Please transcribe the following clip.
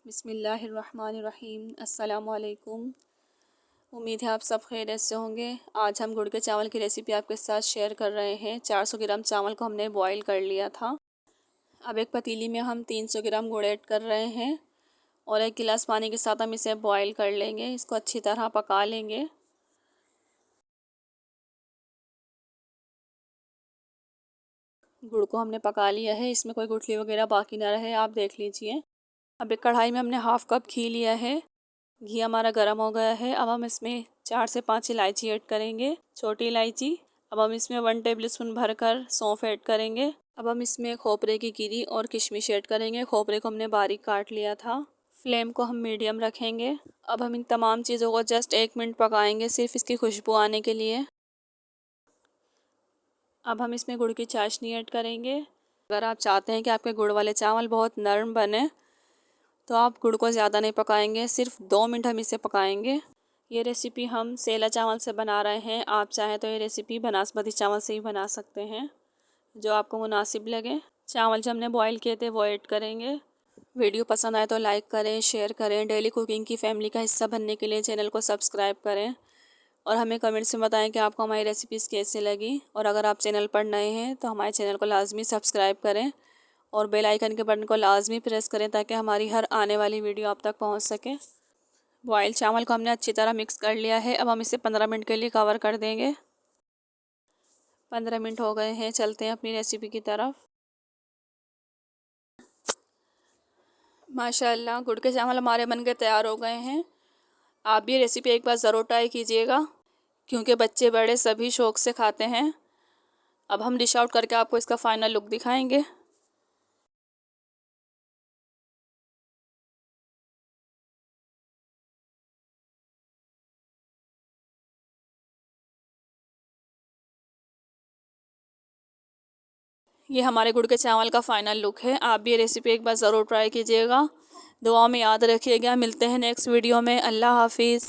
बिस्मिल्लाहिर्रहमानिर्रहीम। अस्सलामु अलैकुम। उम्मीद है आप सब खैरियत से होंगे। आज हम गुड़ के चावल की रेसिपी आपके साथ शेयर कर रहे हैं। 400 ग्राम चावल को हमने बॉईल कर लिया था। अब एक पतीली में हम 300 ग्राम गुड़ ऐड कर रहे हैं और 1 गिलास पानी के साथ हम इसे बॉईल कर लेंगे। इसको अच्छी तरह पका लेंगे। गुड़ को हमने पका लिया है, इसमें कोई गुठली वगैरह बाकी ना रहे, आप देख लीजिए। अब एक कढ़ाई में हमने हाफ़ कप घी लिया है। घी हमारा गर्म हो गया है। अब हम इसमें 4 से 5 इलायची ऐड करेंगे, छोटी इलायची। अब हम इसमें 1 टेबलस्पून भरकर सौंफ ऐड करेंगे। अब हम इसमें खोपरे की गिरी और किशमिश ऐड करेंगे। खोपरे को हमने बारीक काट लिया था। फ्लेम को हम मीडियम रखेंगे। अब हम इन तमाम चीज़ों को जस्ट 1 मिनट पकाएंगे, सिर्फ इसकी खुशबू आने के लिए। अब हम इसमें गुड़ की चाशनी ऐड करेंगे। अगर आप चाहते हैं कि आपके गुड़ वाले चावल बहुत नरम बने तो आप गुड़ को ज़्यादा नहीं पकाएंगे, सिर्फ 2 मिनट हम इसे पकाएंगे। ये रेसिपी हम सेला चावल से बना रहे हैं। आप चाहें तो ये रेसिपी बासमती चावल से ही बना सकते हैं, जो आपको मुनासिब लगे। चावल जो हमने बॉईल किए थे वो ऐड करेंगे। वीडियो पसंद आए तो लाइक करें, शेयर करें। डेली कुकिंग की फैमिली का हिस्सा बनने के लिए चैनल को सब्सक्राइब करें और हमें कमेंट्स में बताएं कि आपको हमारी रेसिपीज़ कैसे लगी। और अगर आप चैनल पर नए हैं तो हमारे चैनल को लाजमी सब्सक्राइब करें और बेल आइकन के बटन को लाजमी प्रेस करें ताकि हमारी हर आने वाली वीडियो आप तक पहुंच सके। बॉयल चावल को हमने अच्छी तरह मिक्स कर लिया है। अब हम इसे 15 मिनट के लिए कवर कर देंगे। 15 मिनट हो गए हैं, चलते हैं अपनी रेसिपी की तरफ। माशाल्लाह गुड़ के चावल हमारे बन के तैयार हो गए हैं। आप भी रेसिपी एक बार ज़रूर ट्राई कीजिएगा, क्योंकि बच्चे बड़े सभी शौक़ से खाते हैं। अब हम डिश आउट करके आपको इसका फ़ाइनल लुक दिखाएंगे। ये हमारे गुड़ के चावल का फ़ाइनल लुक है। आप भी ये रेसिपी एक बार ज़रूर ट्राई कीजिएगा। दुआ में याद रखिएगा। मिलते हैं नेक्स्ट वीडियो में। अल्लाह हाफिज़।